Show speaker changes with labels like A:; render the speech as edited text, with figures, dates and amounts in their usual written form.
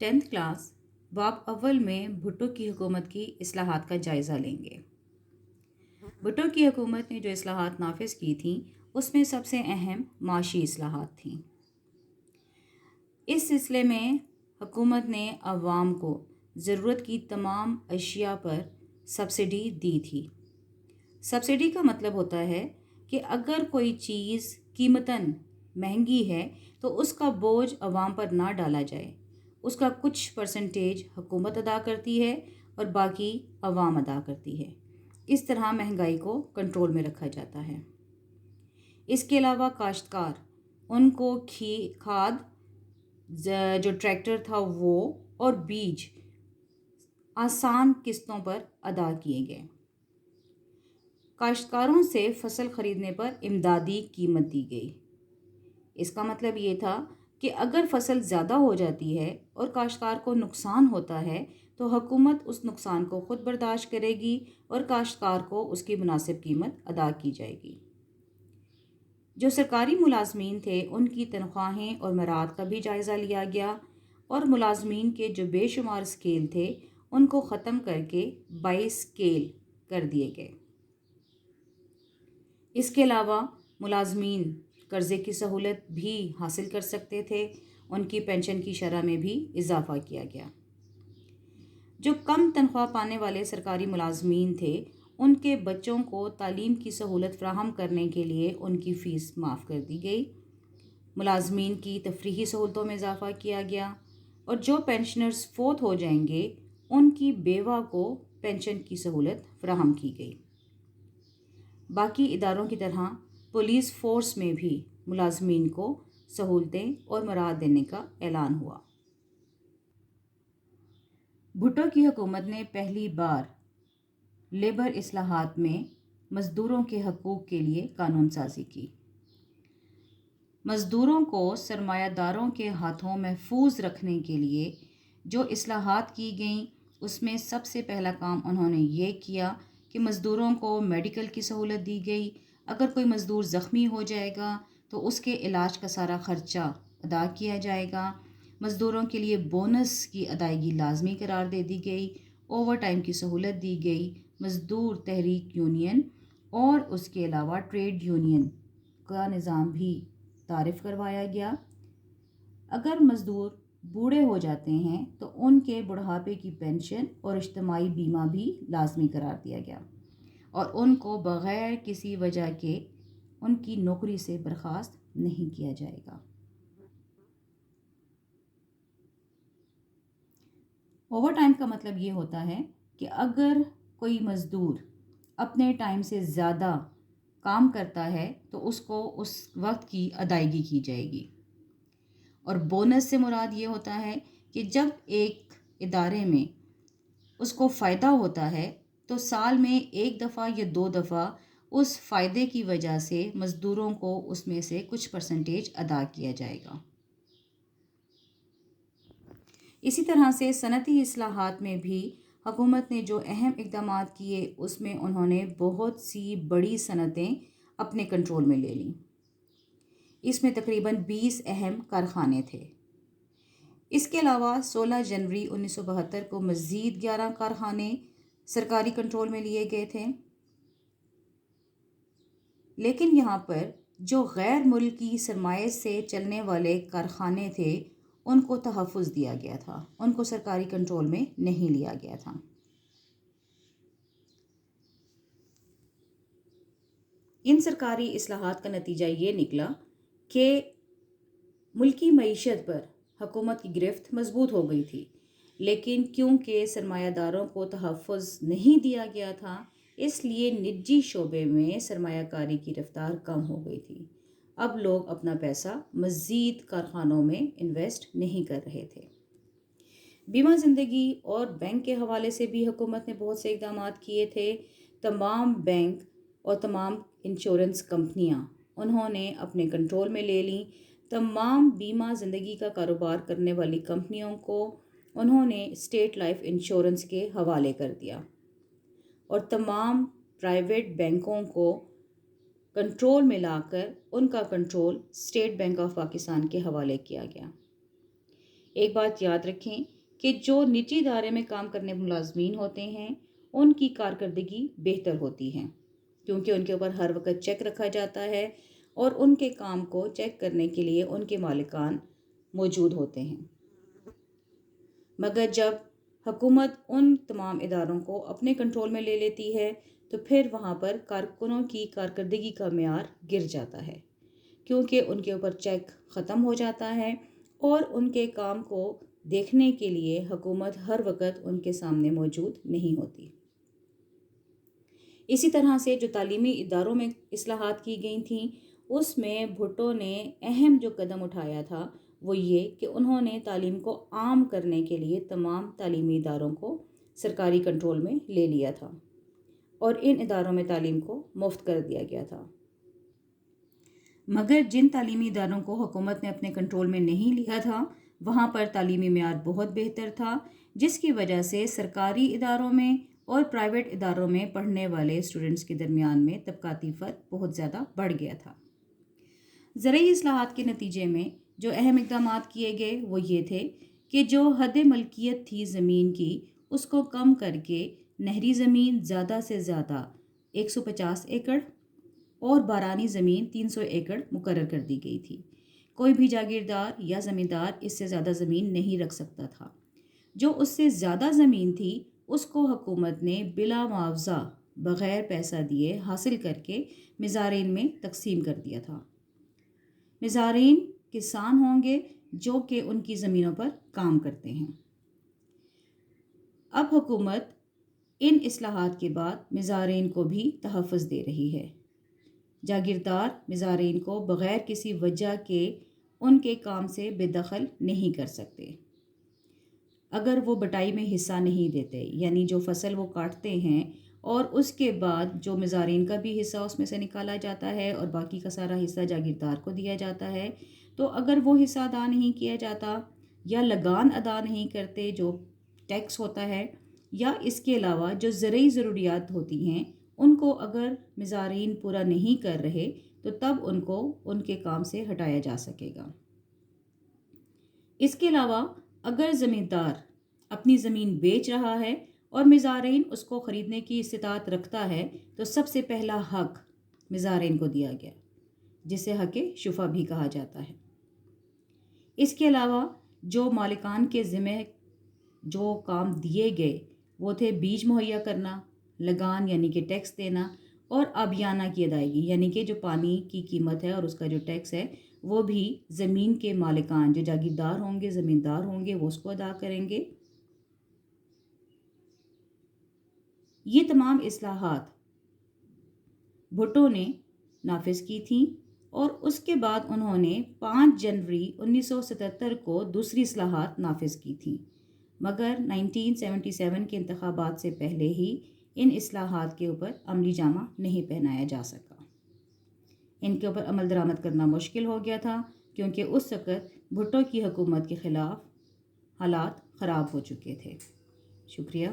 A: 10th class باب اول میں بھٹو کی حکومت کی اصلاحات کا جائزہ لیں گے۔ بھٹو کی حکومت نے جو اصلاحات نافذ کی تھیں اس میں سب سے اہم معاشی اصلاحات تھیں۔ اس سلسلے میں حکومت نے عوام کو ضرورت کی تمام اشیاء پر سبسڈی دی تھی۔ سبسڈی کا مطلب ہوتا ہے کہ اگر کوئی چیز قیمتاً مہنگی ہے تو اس کا بوجھ عوام پر نہ ڈالا جائے، اس کا کچھ پرسنٹیج حکومت ادا کرتی ہے اور باقی عوام ادا کرتی ہے۔ اس طرح مہنگائی کو کنٹرول میں رکھا جاتا ہے۔ اس کے علاوہ کاشتکار ان کو کھاد، جو ٹریکٹر تھا وہ، اور بیج آسان قسطوں پر ادا کیے گئے۔ کاشتکاروں سے فصل خریدنے پر امدادی قیمت دی گئی۔ اس کا مطلب یہ تھا کہ اگر فصل زیادہ ہو جاتی ہے اور کاشتکار کو نقصان ہوتا ہے تو حکومت اس نقصان کو خود برداشت کرے گی اور کاشتکار کو اس کی مناسب قیمت ادا کی جائے گی۔ جو سرکاری ملازمین تھے ان کی تنخواہیں اور مراعات کا بھی جائزہ لیا گیا اور ملازمین کے جو بے شمار اسکیل تھے ان کو ختم کر کے 22 اسکیل کر دیے گئے۔ اس کے علاوہ ملازمین قرضے کی سہولت بھی حاصل کر سکتے تھے۔ ان کی پینشن کی شرح میں بھی اضافہ کیا گیا۔ جو کم تنخواہ پانے والے سرکاری ملازمین تھے ان کے بچوں کو تعلیم کی سہولت فراہم کرنے کے لیے ان کی فیس معاف کر دی گئی۔ ملازمین کی تفریحی سہولتوں میں اضافہ کیا گیا اور جو پینشنرز فوت ہو جائیں گے ان کی بیوہ کو پینشن کی سہولت فراہم کی گئی۔ باقی اداروں کی طرح پولیس فورس میں بھی ملازمین کو سہولتیں اور مراعات دینے کا اعلان ہوا۔ بھٹو کی حکومت نے پہلی بار لیبر اصلاحات میں مزدوروں کے حقوق کے لیے قانون سازی کی۔ مزدوروں کو سرمایہ داروں کے ہاتھوں محفوظ رکھنے کے لیے جو اصلاحات کی گئیں اس میں سب سے پہلا کام انہوں نے یہ کیا کہ مزدوروں کو میڈیکل کی سہولت دی گئی۔ اگر کوئی مزدور زخمی ہو جائے گا تو اس کے علاج کا سارا خرچہ ادا کیا جائے گا۔ مزدوروں کے لیے بونس کی ادائیگی لازمی قرار دے دی گئی۔ اوور ٹائم کی سہولت دی گئی۔ مزدور تحریک یونین اور اس کے علاوہ ٹریڈ یونین کا نظام بھی تعارف کروایا گیا۔ اگر مزدور بوڑھے ہو جاتے ہیں تو ان کے بڑھاپے کی پینشن اور اجتماعی بیمہ بھی لازمی قرار دیا گیا اور ان کو بغیر کسی وجہ کے ان کی نوکری سے برخاست نہیں کیا جائے گا۔ اوور ٹائم کا مطلب یہ ہوتا ہے کہ اگر کوئی مزدور اپنے ٹائم سے زیادہ کام کرتا ہے تو اس کو اس وقت کی ادائیگی کی جائے گی۔ اور بونس سے مراد یہ ہوتا ہے کہ جب ایک ادارے میں اس کو فائدہ ہوتا ہے تو سال میں ایک دفعہ یا 2 دفعہ اس فائدے کی وجہ سے مزدوروں کو اس میں سے کچھ پرسنٹیج ادا کیا جائے گا۔ اسی طرح سے صنعتی اصلاحات میں بھی حکومت نے جو اہم اقدامات کیے اس میں انہوں نے بہت سی بڑی صنعتیں اپنے کنٹرول میں لے لیں۔ اس میں تقریباً 20 اہم کارخانے تھے۔ اس کے علاوہ 16 جنوری 1972 کو مزید 11 کارخانے سرکاری کنٹرول میں لیے گئے تھے۔ لیکن یہاں پر جو غیر ملکی سرمایہ سے چلنے والے کارخانے تھے ان کو تحفظ دیا گیا تھا، ان کو سرکاری کنٹرول میں نہیں لیا گیا تھا۔ ان سرکاری اصلاحات کا نتیجہ یہ نکلا کہ ملکی معیشت پر حکومت کی گرفت مضبوط ہو گئی تھی، لیکن کیونکہ سرمایہ داروں کو تحفظ نہیں دیا گیا تھا اس لیے نجی شعبے میں سرمایہ کاری کی رفتار کم ہو گئی تھی۔ اب لوگ اپنا پیسہ مزید کارخانوں میں انویسٹ نہیں کر رہے تھے۔ بیمہ زندگی اور بینک کے حوالے سے بھی حکومت نے بہت سے اقدامات کیے تھے۔ تمام بینک اور تمام انشورنس کمپنیاں انہوں نے اپنے کنٹرول میں لے لیں۔ تمام بیمہ زندگی کا کاروبار کرنے والی کمپنیوں کو انہوں نے اسٹیٹ لائف انشورنس کے حوالے کر دیا اور تمام پرائیویٹ بینکوں کو کنٹرول میں لا کر ان کا control state bank of Pakistan کے حوالے کیا گیا۔ ایک بات یاد رکھیں کہ جو نجی ادارے میں کام کرنے ملازمین ہوتے ہیں ان کی کارکردگی بہتر ہوتی ہے، کیونکہ ان کے اوپر ہر وقت چیک رکھا جاتا ہے اور ان کے کام کو چیک کرنے کے لیے ان کے مالکان موجود ہوتے ہیں۔ مگر جب حکومت ان تمام اداروں کو اپنے کنٹرول میں لے لیتی ہے تو پھر وہاں پر کارکنوں کی کارکردگی کا معیار گر جاتا ہے، کیونکہ ان کے اوپر چیک ختم ہو جاتا ہے اور ان کے کام کو دیکھنے کے لیے حکومت ہر وقت ان کے سامنے موجود نہیں ہوتی۔ اسی طرح سے جو تعلیمی اداروں میں اصلاحات کی گئی تھیں اس میں بھٹو نے اہم جو قدم اٹھایا تھا وہ یہ کہ انہوں نے تعلیم کو عام کرنے کے لیے تمام تعلیمی اداروں کو سرکاری کنٹرول میں لے لیا تھا اور ان اداروں میں تعلیم کو مفت کر دیا گیا تھا۔ مگر جن تعلیمی اداروں کو حکومت نے اپنے کنٹرول میں نہیں لیا تھا وہاں پر تعلیمی معیار بہت بہتر تھا، جس کی وجہ سے سرکاری اداروں میں اور پرائیویٹ اداروں میں پڑھنے والے اسٹوڈنٹس کے درمیان میں طبقاتی فرق بہت زیادہ بڑھ گیا تھا۔ زرعی اصلاحات کے نتیجے میں جو اہم اقدامات کیے گئے وہ یہ تھے کہ جو حد ملکیت تھی زمین کی اس کو کم کر کے نہری زمین زیادہ سے زیادہ 150 ایکڑ اور بارانی زمین 300 ایکڑ مقرر کر دی گئی تھی۔ کوئی بھی جاگیردار یا زمیندار اس سے زیادہ زمین نہیں رکھ سکتا تھا۔ جو اس سے زیادہ زمین تھی اس کو حکومت نے بلا معاوضہ بغیر پیسہ دیے حاصل کر کے مزارعین میں تقسیم کر دیا تھا۔ مزارعین کسان ہوں گے جو کہ ان کی زمینوں پر کام کرتے ہیں۔ اب حکومت ان اصلاحات کے بعد مزارعین کو بھی تحفظ دے رہی ہے۔ جاگیردار مزارعین کو بغیر کسی وجہ کے ان کے کام سے بے دخل نہیں کر سکتے۔ اگر وہ بٹائی میں حصہ نہیں دیتے، یعنی جو فصل وہ کاٹتے ہیں اور اس کے بعد جو مزارعین کا بھی حصہ اس میں سے نکالا جاتا ہے اور باقی کا سارا حصہ جاگیردار کو دیا جاتا ہے، تو اگر وہ حصہ ادا نہیں کیا جاتا یا لگان ادا نہیں کرتے جو ٹیکس ہوتا ہے، یا اس کے علاوہ جو زرعی ضروریات ہوتی ہیں ان کو اگر مزارعین پورا نہیں کر رہے تو تب ان کو ان کے کام سے ہٹایا جا سکے گا۔ اس کے علاوہ اگر زمیندار اپنی زمین بیچ رہا ہے اور مزارعین اس کو خریدنے کی استطاعت رکھتا ہے تو سب سے پہلا حق مزارعین کو دیا گیا، جسے حق شفا بھی کہا جاتا ہے۔ اس کے علاوہ جو مالکان کے ذمہ جو کام دیے گئے وہ تھے بیج مہیا کرنا، لگان یعنی کہ ٹیکس دینا، اور آبیانہ کی ادائیگی یعنی کہ جو پانی کی قیمت ہے اور اس کا جو ٹیکس ہے وہ بھی زمین کے مالکان جو جاگیردار ہوں گے، زمیندار ہوں گے، وہ اس کو ادا کریں گے۔ یہ تمام اصلاحات بھٹو نے نافذ کی تھیں اور اس کے بعد انہوں نے 5 جنوری 1977 کو دوسری اصلاحات نافذ کی تھیں، مگر 1977 کے انتخابات سے پہلے ہی ان اصلاحات کے اوپر عملی جامہ نہیں پہنایا جا سکا۔ ان کے اوپر عمل درآمد کرنا مشکل ہو گیا تھا کیونکہ اس وقت بھٹو کی حکومت کے خلاف حالات خراب ہو چکے تھے۔ شکریہ۔